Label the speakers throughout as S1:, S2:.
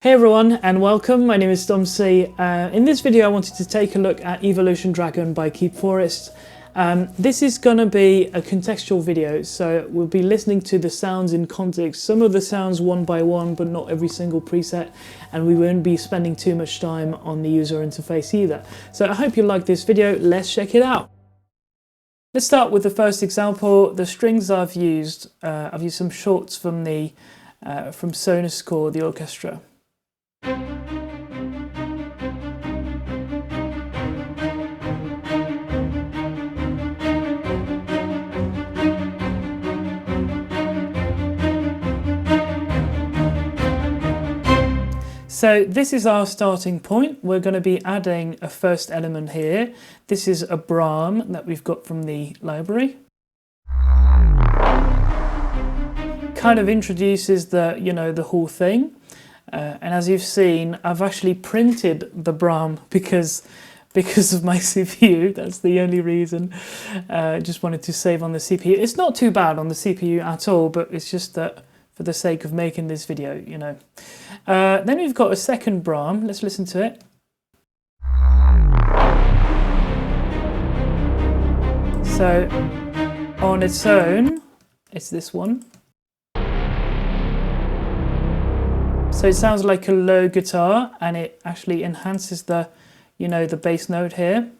S1: Hey everyone and welcome, my name is ThomC. In this video I wanted to take a look at Evo Dragon by KeepForest. This is going to be a contextual video, so we'll be listening to the sounds in context, some of the sounds one by one but not every single preset, and we won't be spending too much time on the user interface either. So I hope you like this video, let's check it out. Let's start with the first example. The strings I've used some shorts from from Sonar Score, the orchestra. So this is our starting point. We're going to be adding a first element here. This is a Brahm that we've got from the library. Kind of introduces the whole thing. And as you've seen, I've actually printed the Brahm because of my CPU. That's the only reason. Just wanted to save on the CPU. It's not too bad on the CPU at all, but it's just that for the sake of making this video, Then we've got a second Brahm. Let's listen to it. So on its own, it's this one. So it sounds like a low guitar, and it actually enhances the bass note here.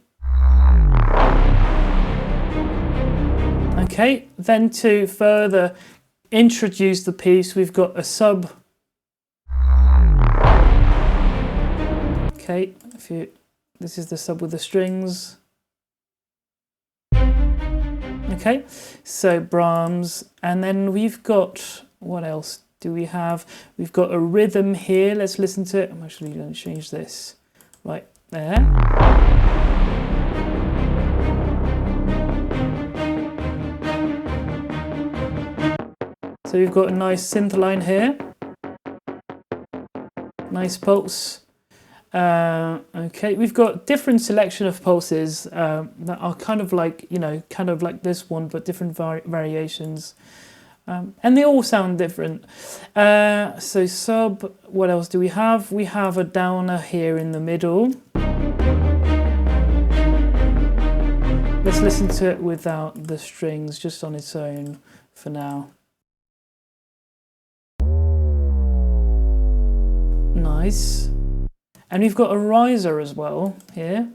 S1: Okay, then to further introduce the piece, we've got a sub. Okay, this is the sub with the strings. Okay, so Brahms, and then we've got, what else do we have? We've got a rhythm here. Let's listen to it. I'm actually going to change this right there. So we've got a nice synth line here. Nice pulse. Okay, we've got different selection of pulses that are kind of like this one, but different variations. And they all sound different. So sub, what else do we have? We have a downer here in the middle. Let's listen to it without the strings, just on its own for now. Nice. And we've got a riser as well here.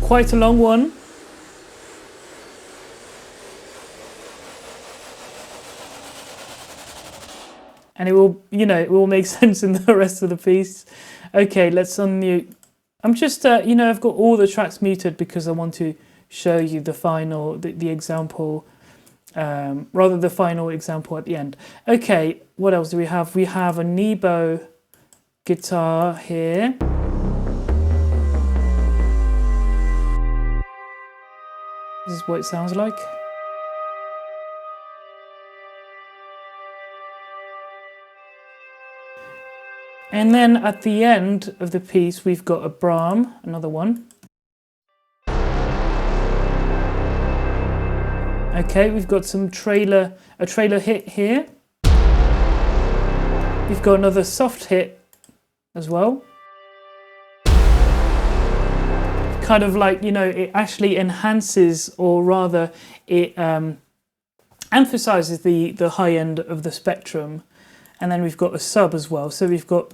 S1: Quite a long one. And it will make sense in the rest of the piece. Okay, let's unmute. I'm just, I've got all the tracks muted because I want to show you the example, rather the final example at the end. Okay, what else do we have? We have a Nebo guitar here. This is what it sounds like. And then at the end of the piece, we've got a Brahm, another one. Okay, we've got a trailer hit here. We've got another soft hit as well. Kind of like, it actually enhances, or rather it emphasizes the high end of the spectrum. And then we've got a sub as well. So we've got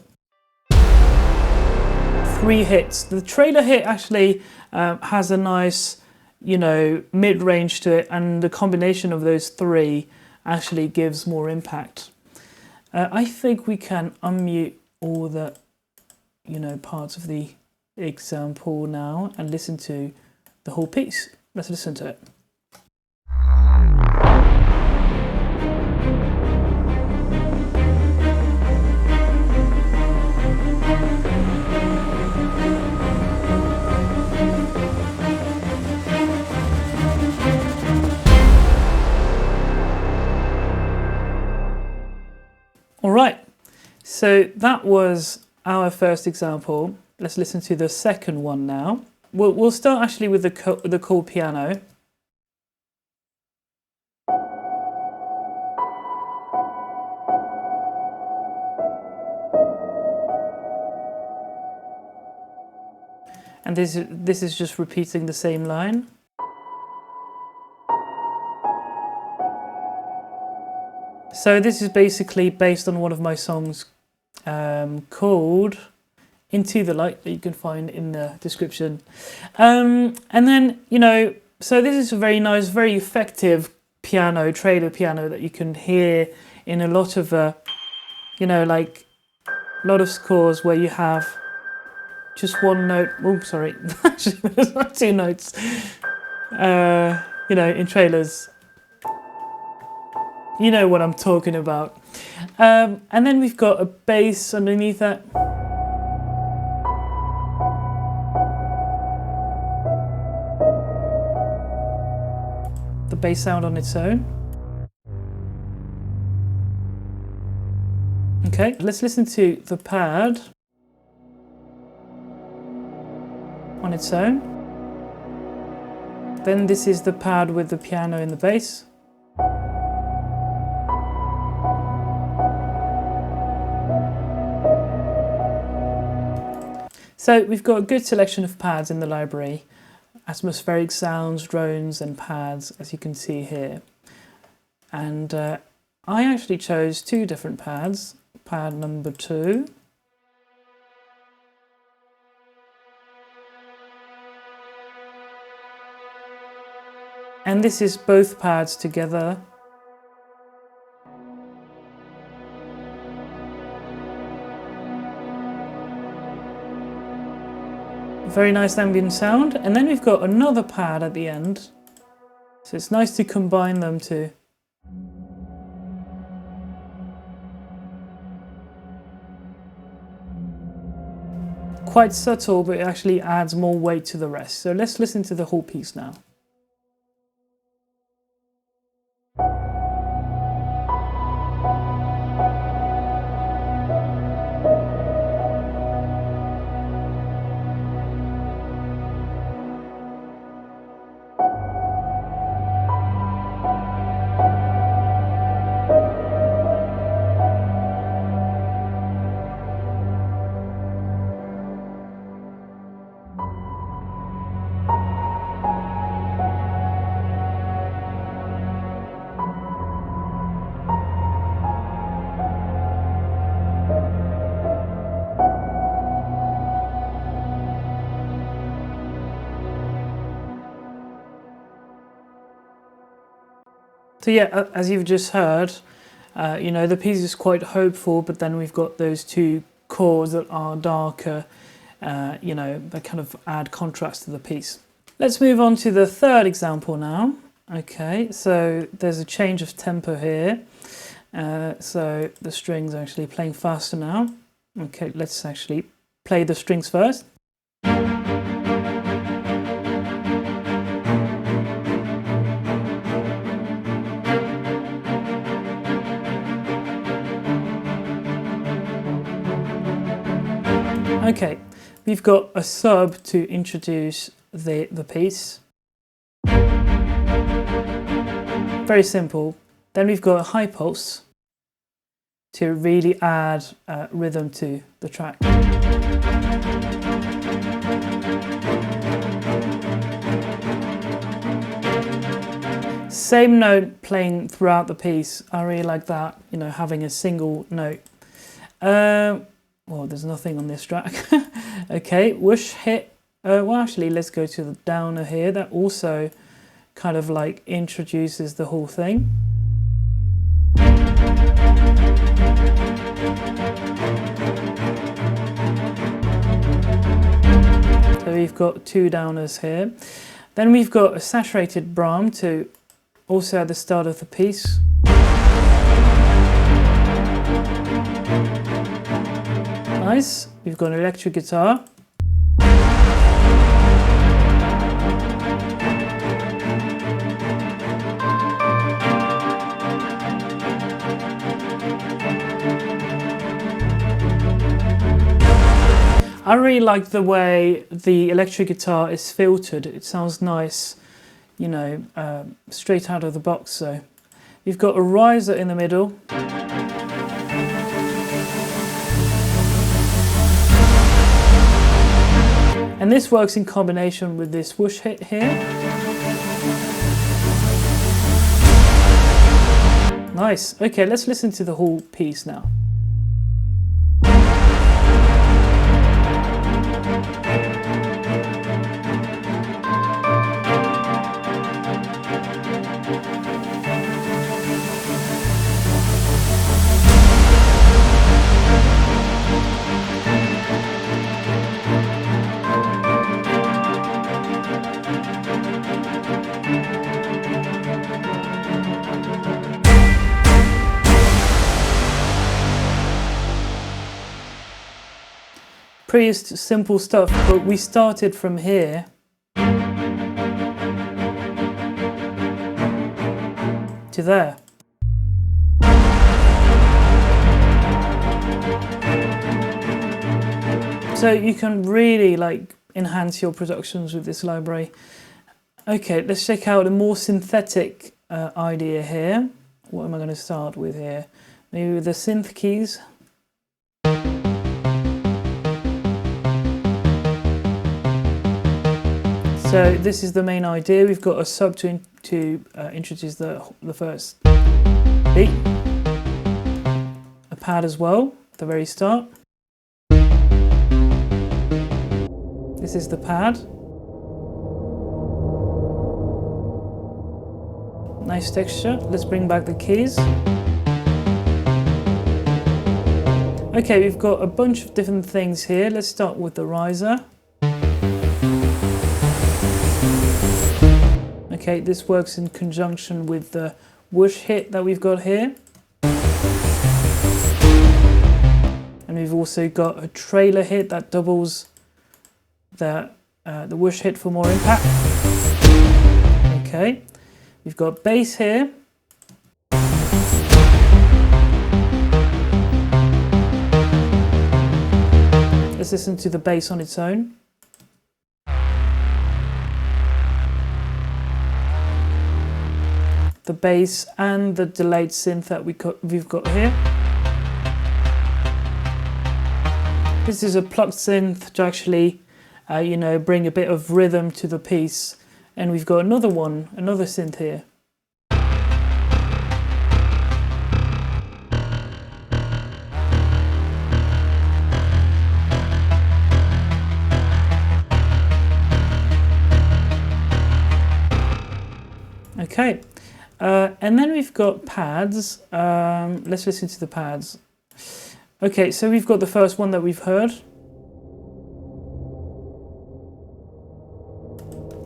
S1: 3 hits. The trailer hit actually has a nice, mid-range to it, and the combination of those 3 actually gives more impact. I think we can unmute all the, parts of the example now and listen to the whole piece. Let's listen to it. All right, so that was our first example. Let's listen to the second one now. We'll start actually with the chord piano. and this is just repeating the same line. So this is basically based on one of my songs called Into the Light, that you can find in the description. And then, you know, so this is a very nice, very effective piano, trailer piano that you can hear in a lot of, you know, like a lot of scores where you have just one note. Oh, sorry, actually there's not two notes. You know, in trailers. You know what I'm talking about. And then we've got a bass underneath that. The bass sound on its own. Okay, let's listen to the pad on its own. Then this is the pad with the piano and the bass. So we've got a good selection of pads in the library. Atmospheric sounds, drones and pads, as you can see here. And I actually chose two different pads. Pad number 2. And this is both pads together. Very nice ambient sound. And then we've got another pad at the end. So it's nice to combine them too. Quite subtle, but it actually adds more weight to the rest. So let's listen to the whole piece now. So yeah, as you've just heard, you know, the piece is quite hopeful, but then we've got those two chords that are darker, you know, that kind of add contrast to the piece. Let's move on to the third example now. Okay, so there's a change of tempo here. So the strings are actually playing faster now. Okay, let's actually play the strings first. Okay, we've got a sub to introduce the piece. Very simple. Then we've got a high pulse to really add rhythm to the track. Same note playing throughout the piece. I really like that, you know, having a single note. Well, there's nothing on this track. Okay, whoosh hit. Well, actually, let's go to the downer here. That also kind of like introduces the whole thing. So we've got two downers here. Then we've got a saturated Brahm to also at the start of the piece. Nice. We've got an electric guitar. I really like the way the electric guitar is filtered. It sounds nice, you know, straight out of the box. So you've got a riser in the middle. And And this works in combination with this whoosh hit here. Nice. Okay, let's listen to the whole piece now. Pretty simple stuff, but we started from here to there. So you can really like enhance your productions with this library. Okay, let's check out a more synthetic idea here. What am I going to start with here? Maybe with the synth keys. So this is the main idea. We've got a sub to introduce the first beat, a pad as well at the very start. This is the pad. Nice texture. Let's bring back the keys. Okay, we've got a bunch of different things here. Let's start with the riser. Okay, this works in conjunction with the whoosh hit that we've got here. And we've also got a trailer hit that doubles the whoosh hit for more impact. Okay, we've got bass here. Let's listen to the bass on its own. The bass and the delayed synth that we've got here. This is a plucked synth to actually, bring a bit of rhythm to the piece. And we've got another synth here. Okay. And then we've got pads. Let's listen to the pads. Okay, so we've got the first one that we've heard.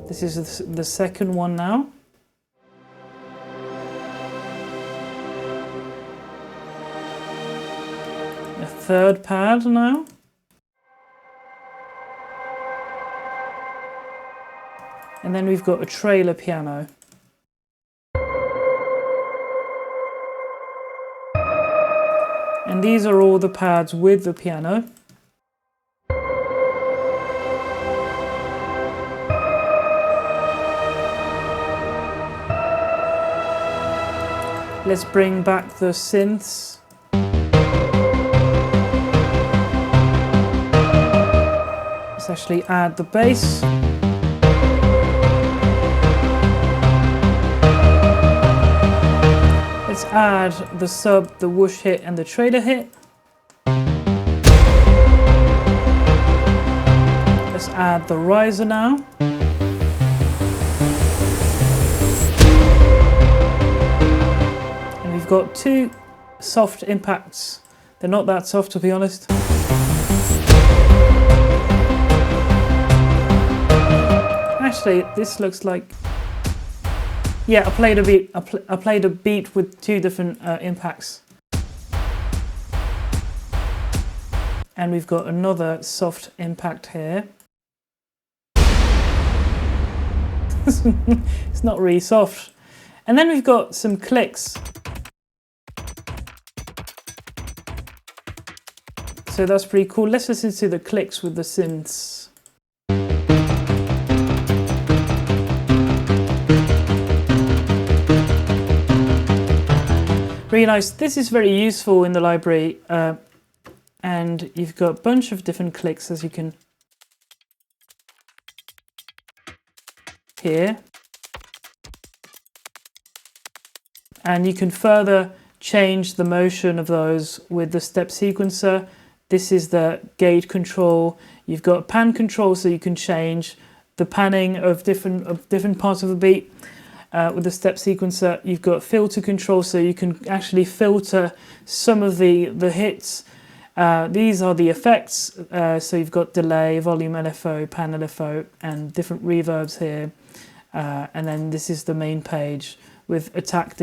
S1: This is the second one now. A third pad now. And then we've got a trailer piano. And these are all the pads with the piano. Let's bring back the synths. Let's actually add the bass. Let's add the sub, the whoosh hit and the trailer hit. Let's add the riser now. And we've got two soft impacts. They're not that soft, to be honest. Actually, this looks like... Yeah, I played a beat with two different impacts. And we've got another soft impact here. It's not really soft. And then we've got some clicks. So that's pretty cool. Let's listen to the clicks with the synths. Really nice. This is very useful in the library, and you've got a bunch of different clicks, as you can here. And you can further change the motion of those with the step sequencer. This is the gate control. You've got pan control, so you can change the panning of different parts of the beat with the step sequencer. You've got filter control, so you can actually filter some of the hits. These are the effects. So you've got delay, volume LFO, pan LFO, and different reverbs here. And then this is the main page with attack,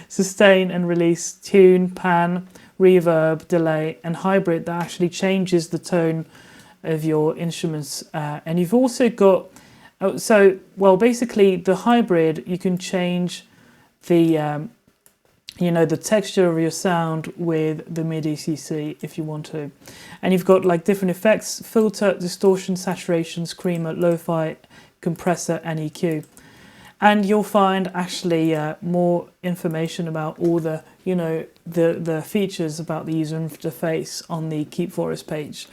S1: sustain and release, tune, pan, reverb, delay, and hybrid that actually changes the tone of your instruments. And you've also got, basically the hybrid, you can change the, the texture of your sound with the MIDI CC if you want to. And you've got like different effects: filter, distortion, saturation, screamer, lo-fi, compressor, and EQ. And you'll find actually more information about all the, the features about the user interface on the KeepForest page.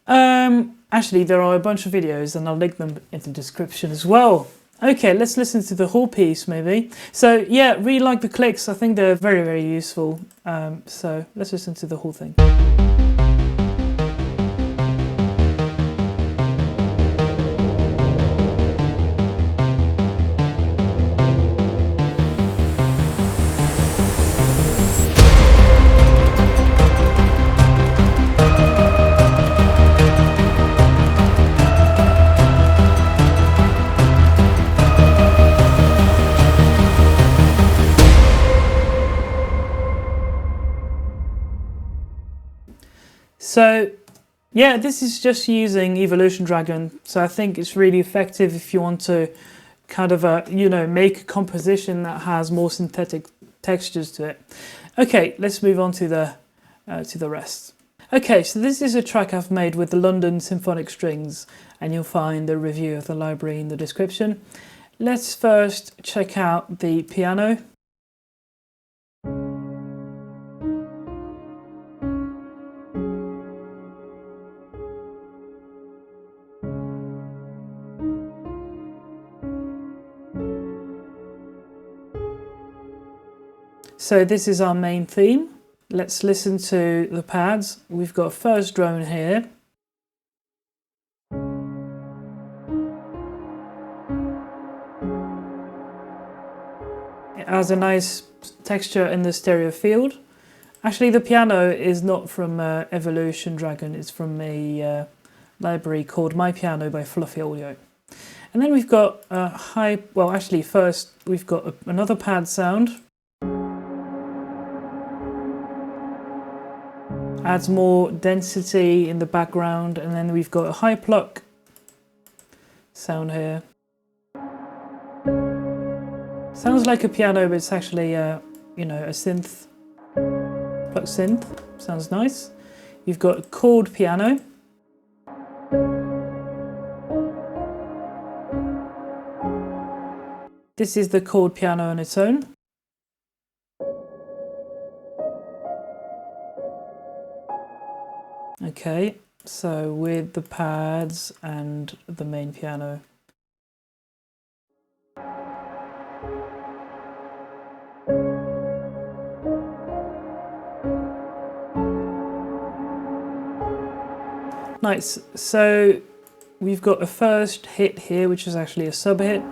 S1: Actually, there are a bunch of videos, and I'll link them in the description as well. Okay, let's listen to the whole piece maybe. So yeah, really like the clicks. I think they're very, very useful. So let's listen to the whole thing. So yeah, this is just using Evolution Dragon. So I think it's really effective if you want to kind of, make a composition that has more synthetic textures to it. Okay, let's move on to the rest. Okay, so this is a track I've made with the London Symphonic strings, and you'll find the review of the library in the description. Let's first check out the piano. So this is our main theme. Let's listen to the pads. We've got a first drone here. It has a nice texture in the stereo field. Actually, the piano is not from Evolution Dragon. It's from a library called My Piano by Fluffy Audio. And then we've got a first we've got another pad sound. Adds more density in the background, and then we've got a high pluck sound here. Sounds like a piano, but it's actually a synth, pluck synth. Sounds nice. You've got a chord piano. This is the chord piano on its own. Okay, so with the pads and the main piano. Nice, so we've got a first hit here, which is actually a sub hit.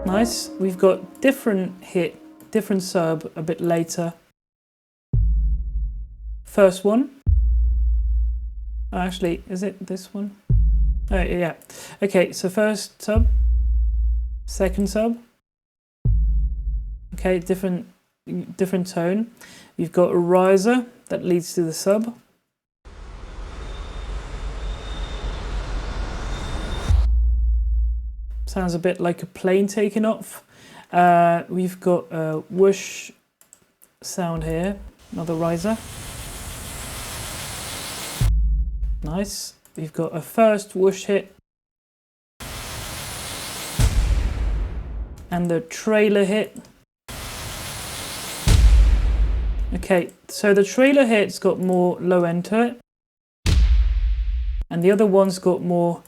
S1: Nice, we've got different hit, different sub a bit later. First one. Oh, actually, is it this one? Oh, yeah. Okay, so first sub, second sub. Okay, different tone. You've got a riser that leads to the sub. Sounds a bit like a plane taking off. We've got a whoosh sound here, another riser. Nice. We've got a first whoosh hit. And the trailer hit. Okay, so the trailer hit's got more low end to it. and the other one's got more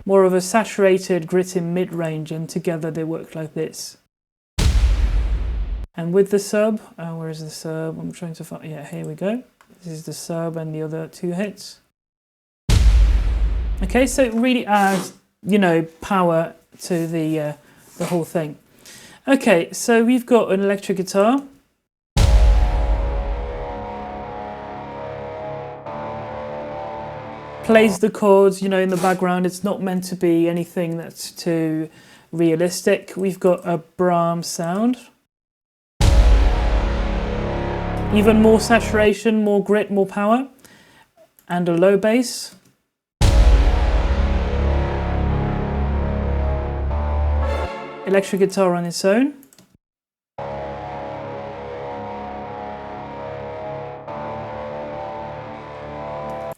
S1: of a saturated gritty mid-range, and together they work like this. And with the sub, where is the sub? I'm trying to find, yeah, here we go. This is the sub and the other two hits. Okay, so it really adds, you know, power to the whole thing. Okay, so we've got an electric guitar. Plays the chords, you know, in the background. It's not meant to be anything that's too realistic. We've got a Brahms sound. Even more saturation, more grit, more power. And a low bass. Electric guitar on its own.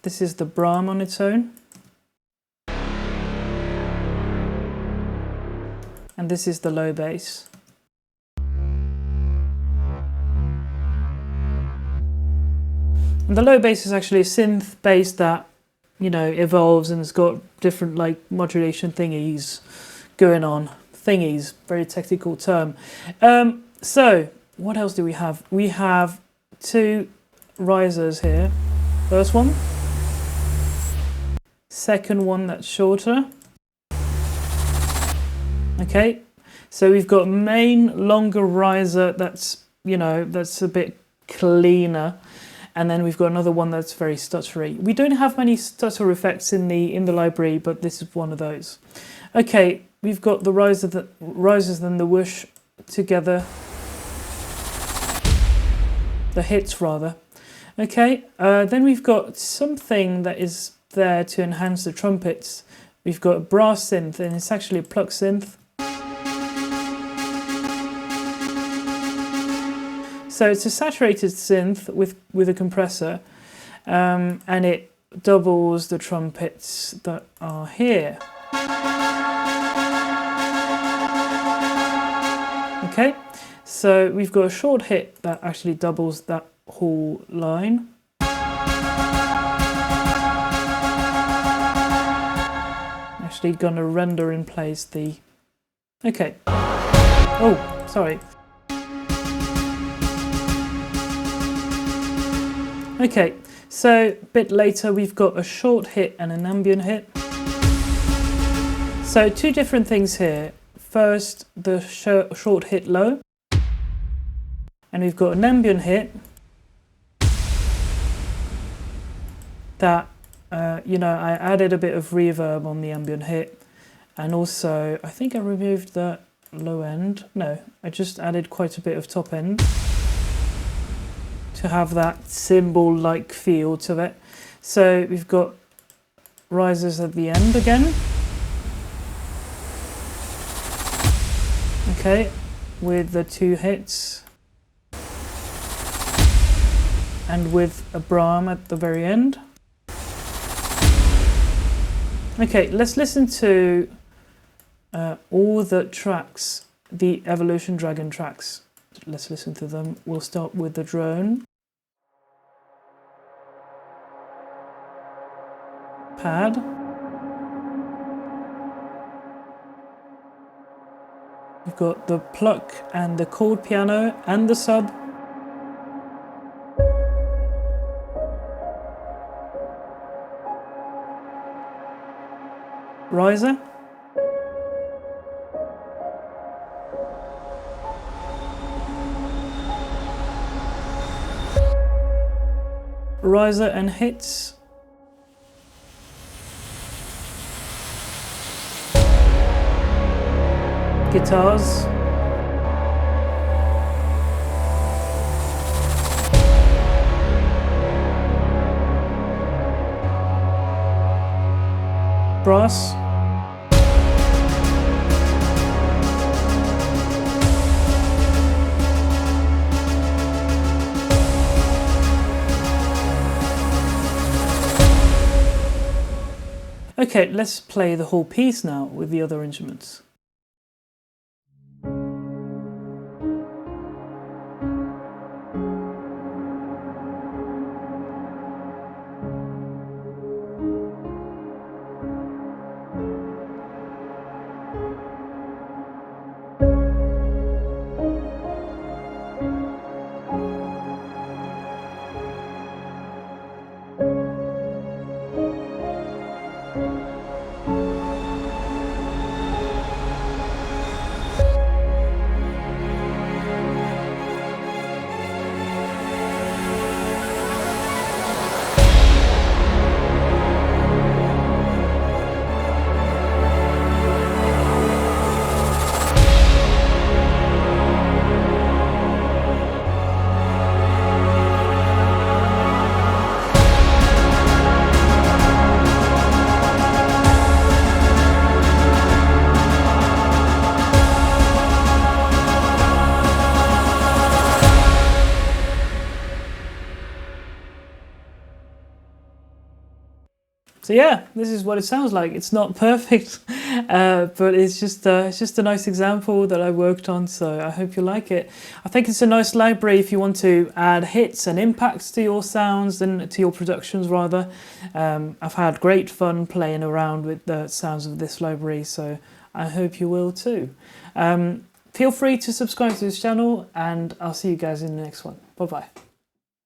S1: This is the Brahms on its own. And this is the low bass. And the low bass is actually a synth bass that, you know, evolves and it's got different like modulation thingies going on. Thingies, very technical term. So what else do we have? We have two risers here. First one. Second one that's shorter. Okay, so we've got main longer riser that's, you know, that's a bit cleaner, and then we've got another one that's very stuttery. We don't have many stutter effects in the library, but this is one of those. Okay, we've got the risers and the whoosh together. The hits rather. Okay, then we've got something that is there to enhance the trumpets. We've got a brass synth, and it's actually a pluck synth. So it's a saturated synth with a compressor, and it doubles the trumpets that are here. Okay, so we've got a short hit that actually doubles that whole line. Actually gonna render in place the... Okay. Oh, sorry. Okay, so a bit later we've got a short hit and an ambient hit. So two different things here. First, the short hit low. And we've got an ambient hit that you know, I added a bit of reverb on the ambient hit, and also I think I removed the low end. No, I just added quite a bit of top end to have that cymbal-like feel to it. So we've got risers at the end again. Okay, with the two hits. And with a Brahms at the very end. Okay, let's listen to all the tracks, the Evolution Dragon tracks. Let's listen to them. We'll start with the drone. Pad. We've got the pluck and the chord piano and the sub. Riser. Riser and hits. Guitars. Brass. Okay, let's play the whole piece now with the other instruments. So yeah, this is what it sounds like. It's not perfect, but it's just a nice example that I worked on, so I hope you like it. I think it's a nice library if you want to add hits and impacts to your sounds and to your productions rather. I've had great fun playing around with the sounds of this library, so I hope you will too. Feel free to subscribe to this channel, and I'll see you guys in the next one. Bye bye.